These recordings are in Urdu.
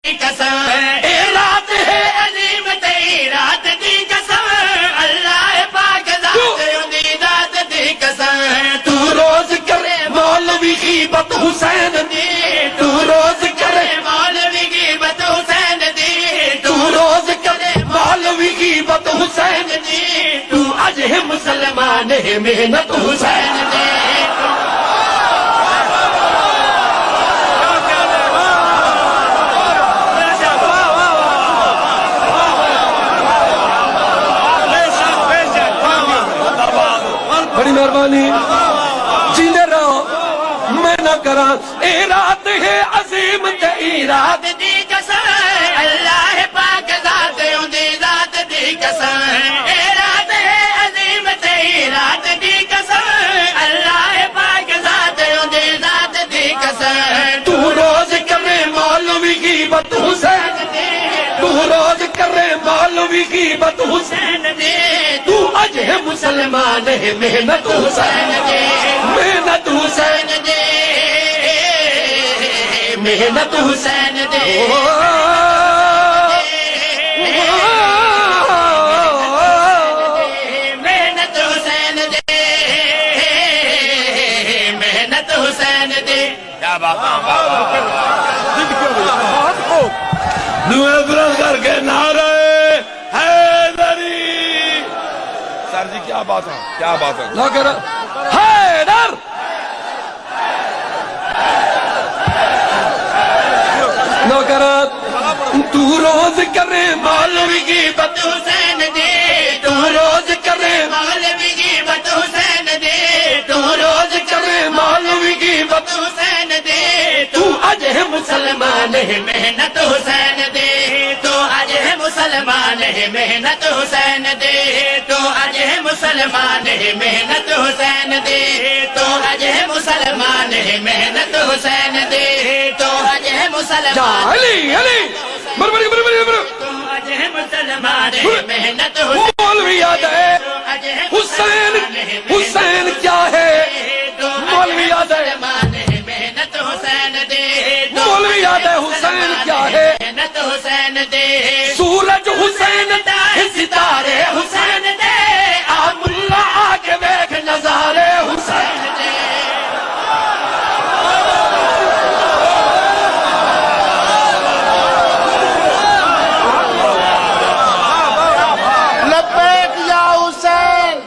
قسم اے رات ہے عظیم تیری رات دی قسم اللہ پاک ذات دی ذات دی قسم تو روز کرے مولوی غیبت حسین دی تو روز کرے مولوی غیبت حسین دی تو روز کرے مولوی غیبت حسین دی تو اج ہے مسلمان ہے محنت حسین دی بڑی مہربانی جیندے رہو میں نہ کراں اے رات ہے عظیم تے رات دی قسم اللہ پاک ذات دی ذات دی قسم اے رات ہے عظیم تے رات دی قسم اللہ پاک ذات دی ذات دی قسم تو روز کرے مولوی غیبت حسین دی تو روز کرے مولوی غیبت حسین دی تو اج ہے مسلمان ہے محنت حسین محنت حسین محنت حسین دے محنت حسین دے محنت حسین دے کیا بات دعا برا کر کے نعرہ حیدری سر جی کیا بات ہے کیا بات ہے نہ کر حیدر نہ کر تو روز کرے مولوی غیبت حسین دے تو روز کرے مولوی غیبت حسین دے تو روز کرے مولوی غیبت حسین دے تو اج ہے مسلمان ہے محنت حسین دے تو آج ہے مسلمان ہے محنت حسین دے تو آج ہے مسلمان ہے محنت حسین دے تو آج ہے مسلمان ہے محنت حسین دے تو آج ہے جا مسلمان علی علی بربری بربری بربری تو آج ہے مسلمان ہے محنت وہ مولوی یاد ہے آج ہے حسین حسین کیا ہے مولوی یاد ہے مسلمان ہے محنت حسین دے مولوی یاد ہے حسین کیا ہے محنت حسین دے سورج حسین ہے ستارے حسین دے آ ملا آ کے دیکھ نظارے حسین لبیک یا حسین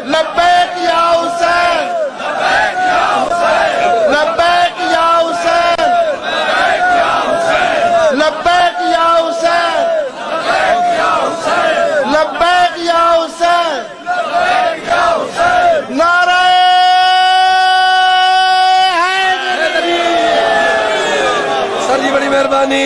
لبیک یا حسین لبیک یا حسین لبیک یا حسین لبیک یا حسین نعرہ حیدری سر جی بڑی مہربانی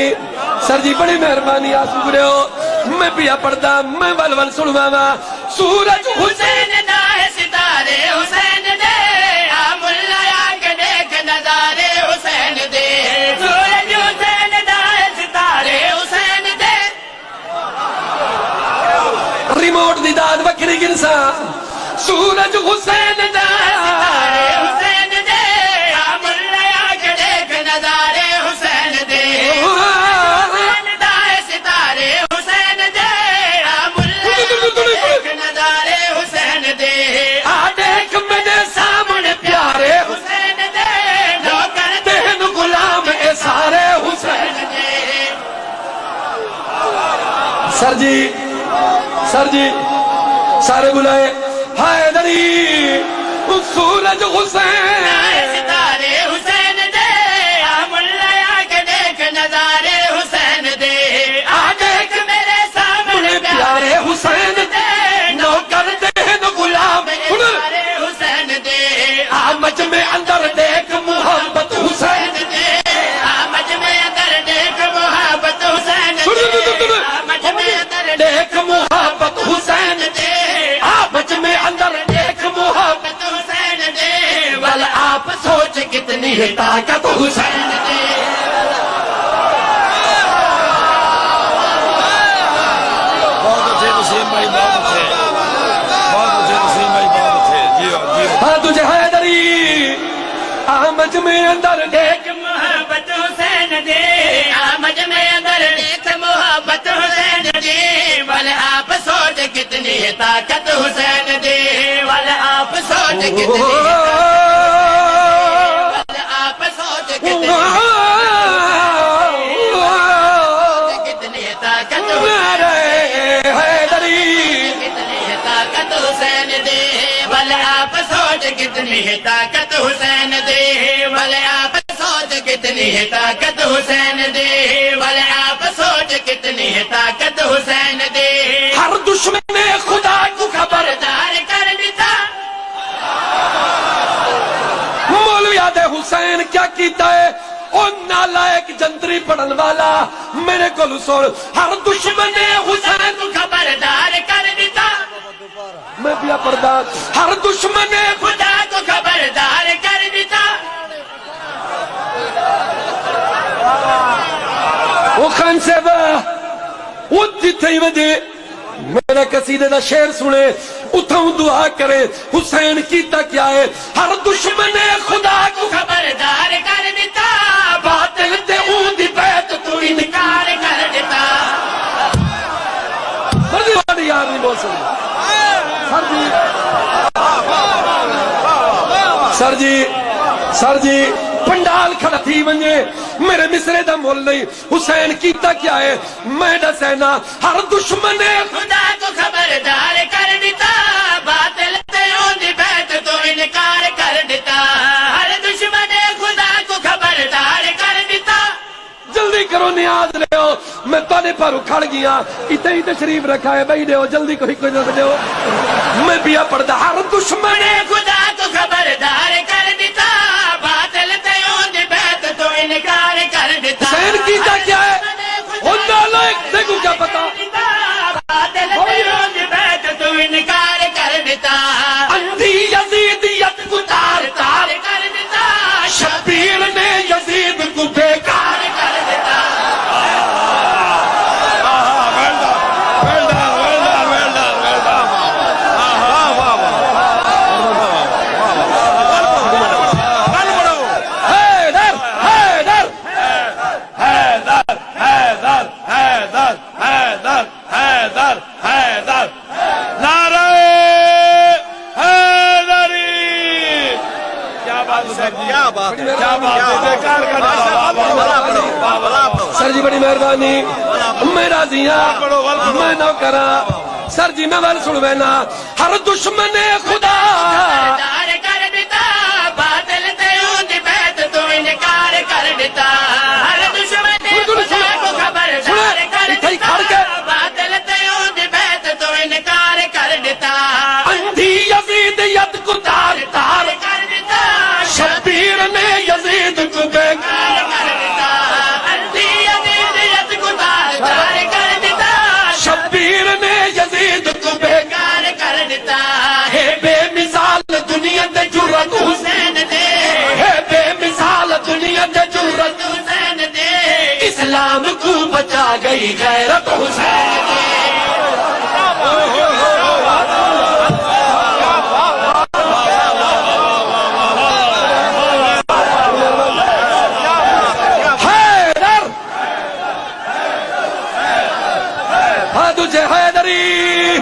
سر جی بڑی مہربانی آسو گرے ہو میں پیا پڑھتا میں ول ول سنواں سورج حسین حسین دا ہے ستارے حسین دے آ ملا آ کے دیکھ نظارے حسین دے سورج حسین دا ہے ستارے حسین دے ریموٹ دی داد وکری گنسا سورج حسین دا ستارے حسین دے آ ملا آ کے دیکھ نظارے حسین دے حسین دا ہے ستارے حسین دے آ ملا آ کے دیکھ نظارے حسین دے آ دیکھ میرے سامنے پیارے حسین دے نوکر تین غلام اے سارے حسین سر جی سارے بلائے حیدری سورج حسین ستارے حسین دے آ ملا آ کے دیکھ نظارے حسین دے آ دیکھ میرے سامنے پیارے حسین دے نوکر تین غلام سارے حسین دے آمج میں اندر دیکھ محبت حسین دے آمد میں اندر دیکھ محبت حسین دے آمد میں اندر دیکھ محبت حسین دے آمج میں اندر دیکھ محبت حسین دے ول آپ سوچ کتنی ہے طاقت حسین دے بہت اچھے نسیم بھائی بہت اچھے نسیم بھائی بہت اچھے جی ہاں تجھے حیدری آمج میں اندر دیکھ محبت حسین دے آمد میں اندر دیکھ محبت حسین دی والے آپ سوچ کتنی ہے طاقت حسین دی والے آپ سوچ کتنی ہے والے آپ سوچ کتنی ہے طاقت کتنی ہے طاقت حسین دے والے آپ سوچ کتنی ہے طاقت حسین دے والے آپ سوچ کتنی ہے طاقت حسین دے والے آپ سوچ کتنی ہے طاقت حسین دے ہر دشمن خدا کو خبردار کر دیتا مولوی یاد حسین کیا کیتا ہے او نالائک جندری پڑھن والا میرے کو سن ہر دشمن حسین کو خبردار کر دیتا میں پیا پڑھدا ہر دشمن خدا کو خبردار کر دیتا وہ خان صاحب وہ جتھے ہی وجے میرا قصیدے دا شعر سنے اتھاؤں دعا کرے حسین کیتا کیا ہے ہر دشمن خدا کو خبردار کر دیتا باطل تے اون دی بیعت تو انکار کر دیتا مرضی والی یار نہیں بول سکتا سر جی پنڈال کھڑا تھی ونجے میرے مصرے دا مول نہیں حسین کیتا کیا ہے میں دسینا ہر دشمن خدا کو خبردار کر دیتا باطل تے اون دی بیعت تو انکار کر دیتا ہر دشمن خدا کو خبردار کر دیتا جلدی کرو نیاز لے ہو میں تانے پر اکھڑ گیا اتنے ہی تشریف رکھا ہے بھائی دے ہو جلدی کوئی نظر دے ہو میں بیا پڑھدا ہر دشمن خدا کو خبردار کر دیتا باطل تے اون دی بیعت تو انکار کر دیتا حسین کیتا کیا ہے وہ نالائک دیکھو کیا پتا باطل تے اون دی بیعت تو انکار کر دیتا اندھی یزیدیت کو تار تار کر دیتا شبیر نے یزید کو بیکار کر دیتا سر جی بڑی مہربانی میں راضی ہاں میں نہ کرا سر جی میں ول سن وینا ہر دشمن خدا خبردار کر دیتا باطل تے اون دی بیعت تو انکار کر دیتا ہر دشمن خدا کو خبردار کر دیتا باطل تے اون دی بیعت تو انکار کر دیتا اندھی یزیدیت کو تار تار کر دیتا شبیر نے یزید کو بیکار کر دیتا اندھی یزیدیت کو تار کر دیتا شبیر نے یزید کو بیکار کر دیتا ہے بے مثال دنیا دے جرت حسین دے ہے بے مثال دنیا دے جرت حسین دے اسلام کو بچا گئی غیرت حسین تجھے حیدری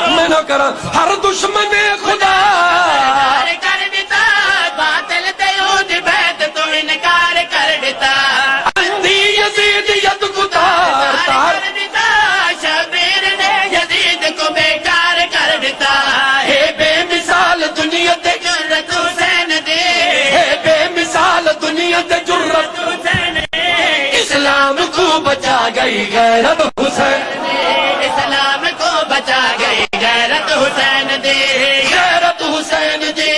میں نہ کرا ہر دشمن خدا کر دیتا باطل تے اون دی بیعت تو انکار کر دیتا اندھی یزیدیت کو تار تار کر دیتا شبیر نے یزید کو بیکار کر دیتا ہے بے مثال دنیا دے جرت حسین دے ہے بے مثال دنیا دے جرت حسین دے اسلام کو بچا گئی غیرت حسین اسلام کو بچا گئی غیرت حسین دے غیرت حسین دے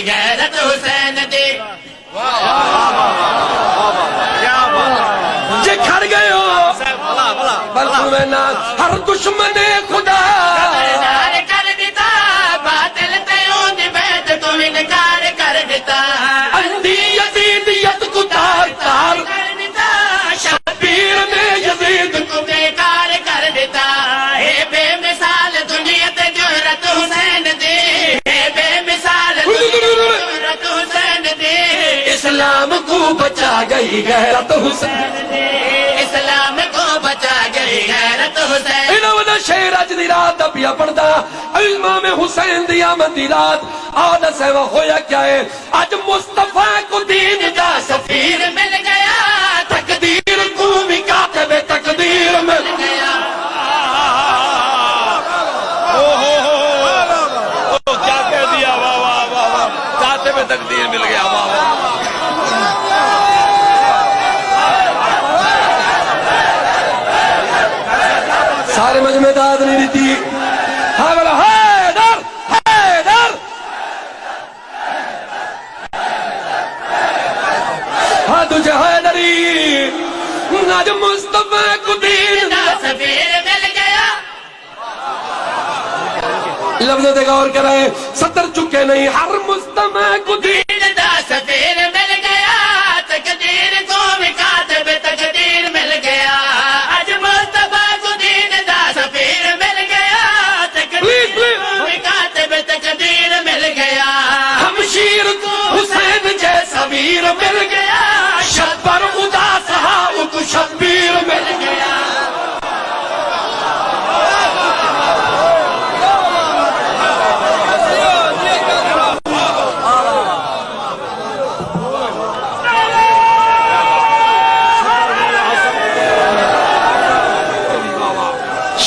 غیرت حسین دے جے کھڑ گئے ہو بلکہ میں نہ ہر دشمن خدا خبردار کر دیتا باطل تے اون دی بیعت تو انکار کر دیتا اندھی یزیدیت کو تار تار کر دیتا شبیر نے یزید کو بیکار کر دیتا ہے بے مثال دنیا تے جرت حسین دے اسلام کو بچا گئی غیرت حسین اسلام کو بچا گئی غیرت حسین انہوں نے شیر اج دی رات دا پیا پڑھدا امام حسین دی آمد دی رات آدھا سیوہ ہویا کیا ہے اج مصطفیٰ کو دین دا سفیر مل گیا تقدیر کو بھی کاتب تقدیر مل گیا کیا کہہ دیا واہ واہ واہ واہ کاتب تقدیر مل گیا واہ واہ سارے مجمع داد نہیں دیتی ہاں بولا حیدر حیدر ہاں تجھے حیدری آج مصطفیٰ کو دین دا سفیر مل گیا لفظوں دے غور کرائے ستر چکے نہیں ہر مصطفیٰ کو دین دا سفیر مل گیا تقدیر کو بھی کاتب تقدیر مل گیا آج مصطفیٰ کو دین دا سفیر مل گیا تقدیر کو بھی کاتب تقدیر مل گیا ہمشیر کو حسین جیسا ویر مل گیا شبر اداس ہاؤ کو شبیر مل گیا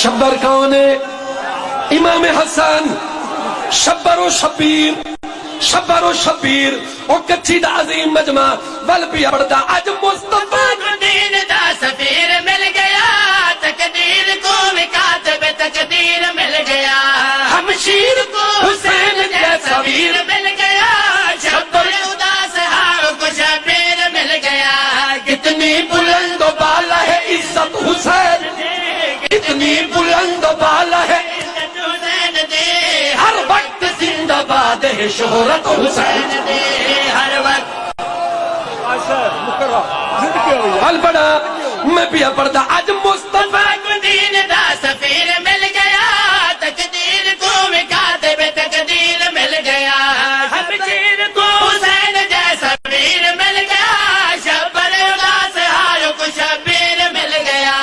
شبر کون ہے امام حسن شبر و شبیر شبر و شبیر او کچھی دا عظیم مجمع ول پیا پڑھدا اج مصطفیٰ کو دین دا سفیر مل گیا تقدیر کو بھی کاتب تقدیر مل گیا ہمشیر کو حسین جیسا ویر مل گیا شبر اداس ہاؤ کو شبیر مل گیا کتنی بلند و بالا ہے عزت حسین کتنی بلند و بالا ہے حسین دے ہر وقت زندہ باد ہے شہرت حسین دے ہر وقت حل پڑا میں پیا پڑھتا اج مصطفیٰ کو دین دا سفیر مل گیا تقدیر کو بھی کاتب تقدیر مل گیا ہمشیر کو حسین جیسا ویر مل گیا شبر اداس ہاؤ کو شبیر مل گیا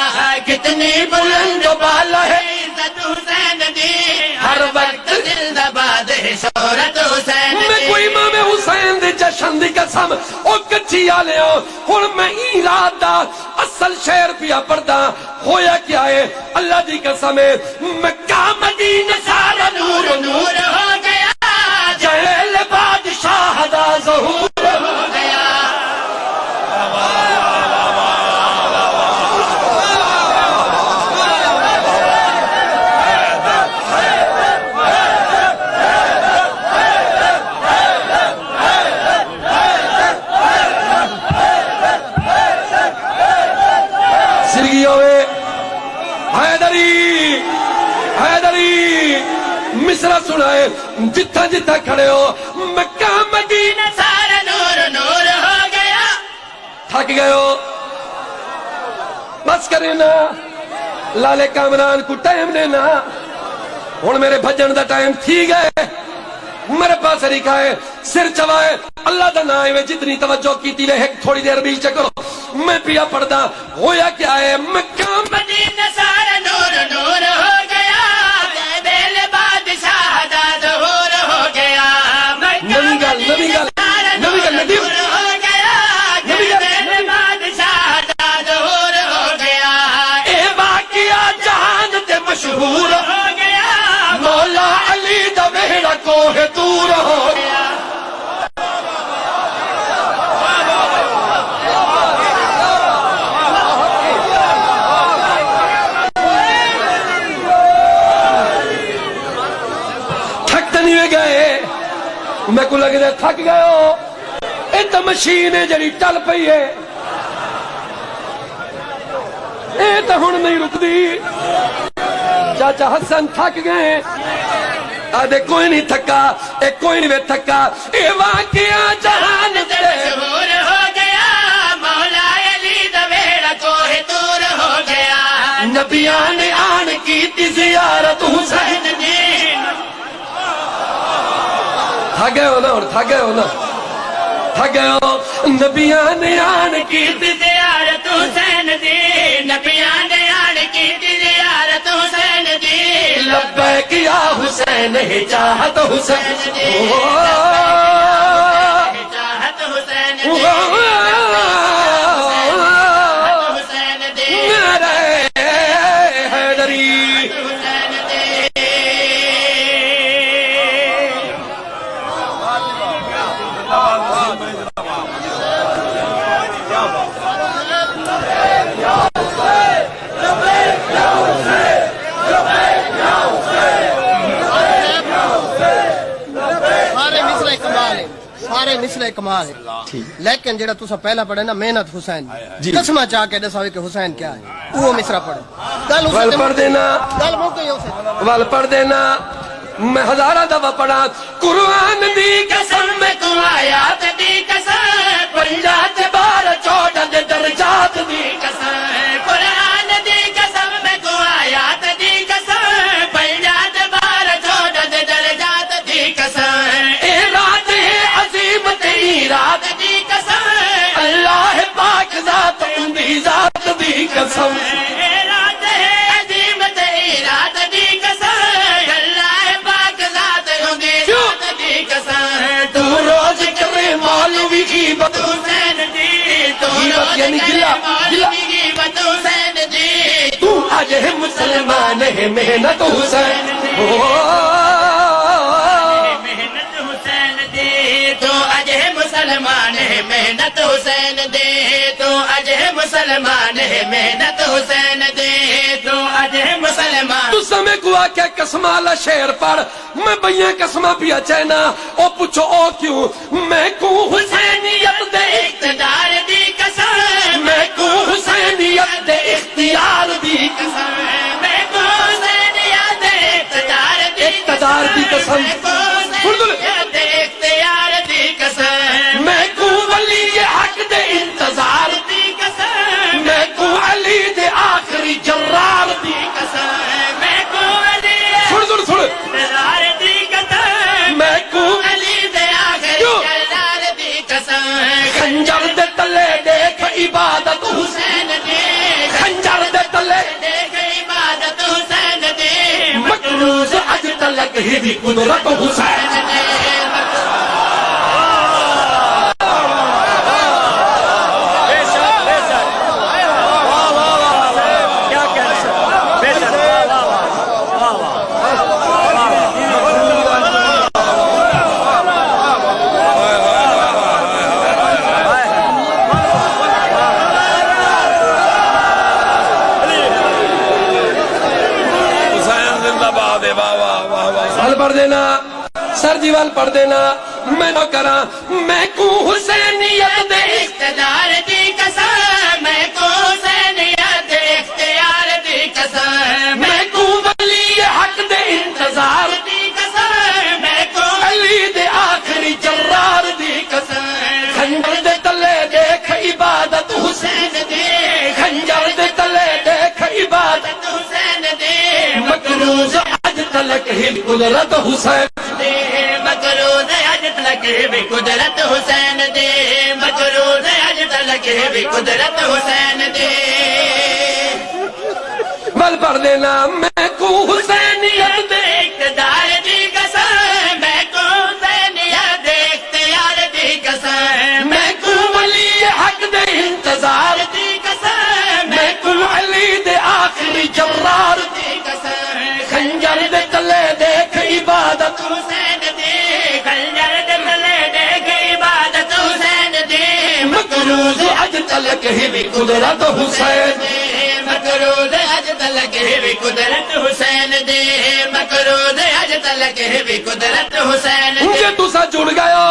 کتنی بلند و بالا ہے عزت حسین دی ہر وقت زندہ باد ہے شہرت حسین میں دی کوئی امام حسین دے جشن دی قسم او کچھی آلے ہو ہن میں این رات دا اصل شعر پیا پڑھدا ہویا کیا ہے اللہ دی قسم ہے مکہ مدینہ سارا نور نور ہو گیا جہل بادشاہ دا ظہور ہو گیا سرگی ہوئے حیدری حیدری مصرع سنائے جتھا جتھا کھڑے ہو مکہ مدینہ سارا نور نور ہو گیا تھک گئے ہو بس کرے نا لالے کامران کو ٹائم دینا ہن میرے بھجن دا ٹائم تھی گئے میرے پاس لکھا ہے سر چوائے اللہ دا نام ہے جتنی توجہ کی تھی ہے تھوڑی دیر بھی چکو میں پیا پڑھدا ہویا کیا ہے مکہ مدینہ سارا نور نور ہو گیا دل بادشاہ دا ظہور ہو گیا نبی گل نبی گل نبی گل ندیم ہو گیا دل بادشاہ دا ظہور ہو گیا اے واقعہ جہان تے مشہور ہو گیا مولا علی دا ویڑا کوہ دور ہو گیا تھکتے نہیں گئے میں کو لگے دے تھک گئے ہو اے تا مشین ہے جڑی چل پئی ہے اے تا ہن نہیں رک دی چاچا حسن تھک گئے آدھے کوئی نہیں تھکا اے کوئی نہیں تھکا اے واقعہ جہان تے مشہور ہو گیا مولا علی دا ویڑا کوہ دور ہو گیا نبیاں نے آن کی تھی زیارت حسین دین تھک گئے ہو نا اور تھک گئے ہو نا تھک گئے ہو نبیاں نے آن کی زیارت حسین دی نبیاں نے آن کی زیارت حسین دی لبیک یا حسین ہے چاہت حسین چاہت حسین دی حسین دی نعرہ حیدری حسین دی سارے مصرے کمال ہے سارے مصرے کمال ہے لیکن جڑا تسا پہلا پڑھے نا محنت حسین قسمہ چاہ کے دساوے کہ حسین کیا ہے وہ مصرا پڑھے گل ول پڑھ دینا گل موقع ہی اسے ول پڑھ دینا میں ہزارہ دفعہ پڑھا قرآن دی قسم میں تو آیات دی قسم پنجات بار 14 دے درجات دی قسم قرآن دی قسم میں تو آیات دی قسم پنجات بار 14 دے درجات دی قسم اے رات ہے عظیم تیری رات دی قسم اللہ پاک ذات اندی ذات دی قسم اے رات ہے عظیم تیری رات دی قسم اللہ پاک ذات اندی ذات دی قسم تو روز کرے مولوی کی بات حسین دی تو غیبت یعنی گلہ غیبت حسین دی تو آج ہے مسلمان ہے محنت حسین محنت حسین دے تو اج ہے مسلمان ہے محنت حسین دے تو اج ہے مسلمان ہے محنت حسین دے تو اج ہے مسلمان تو سمے کو آکے قسمہ اللہ شعر پڑھ میں بیاں قسمہ پیا چینا او پوچھو او کیوں میں کو حسینیت دے اقتدار دی قسم میں کو حسینیت دے اختیار دی قسم میں کو حسینیت دے اقتدار دی قسم میں کو حسینیت دے اختیار دی قسم میں کو ولی حق دے انتظار دی قسم میں کو علی دے آخری جرار دی قسم میں کو علی سن جلال دی قسم میں کو علی دے آخری جلال دی قسم خنجر دے تلے دیکھ عبادت حسین حسین دے خنجر دے تلے دیکھ عبادت حسین دے مقروض اج تلک ہی دی قدرت حسین وال پڑھ دینا سر جی وال پڑھ دینا میں نہ کراں میں کو حسینیت دے اقتدار دی قسم میں کو حسینیت دے اختیار دی قسم میں کو ولی حق دے انتظار دی قسم میں کو علی دے آخری جرار دی قسم خنجر دے تلے دیکھ عبادت حسین حسین دے خنجر دے تلے دیکھ عبادت حسین دے مقروض اج تلک ہی قدرت حسین دے مقروض اج تلک بھی قدرت حسین دے مقروض اج تلک بھی قدرت حسین دے بل پڑھ دینا میں کو حسینیت دے اقتدار دی قسم میں کو حسینیت دے اختیار دی قسم میں کو ولی حق دے انتظار دی قسم میں کو علی دے آخری جرار دی قسم خنجر دے تلے دیکھ عبادت حسین دے خنجر دے تلے دیکھ عبادت حسین دے مقروض اج تلک ہی بھی قدرت حسین مقروض اج تلک بھی قدرت حسین دے مقروض اج تلک بھی قدرت حسین دے جے تسا جڑ گیا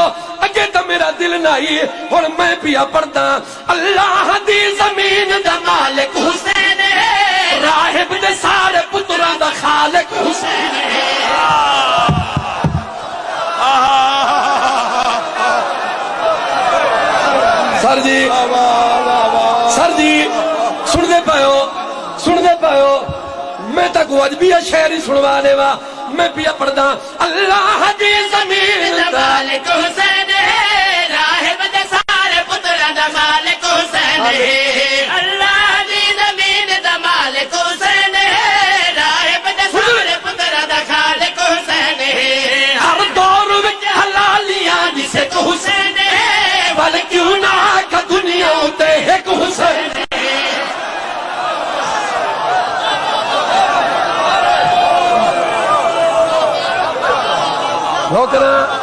اگے تو میرا دل نہیں اور میں پیا پڑھدا اللہ دی زمین دا مالک حسین ہے راہب دے سارے پتراں دا خالق حسین ہے سر جی سن دے پایو میں تک بھی شعر ہی سنوانے وا میں پیا پڑھدا اللہ دی زمین دا مالک حسین ہے راہب دے سارے پتر نوکرا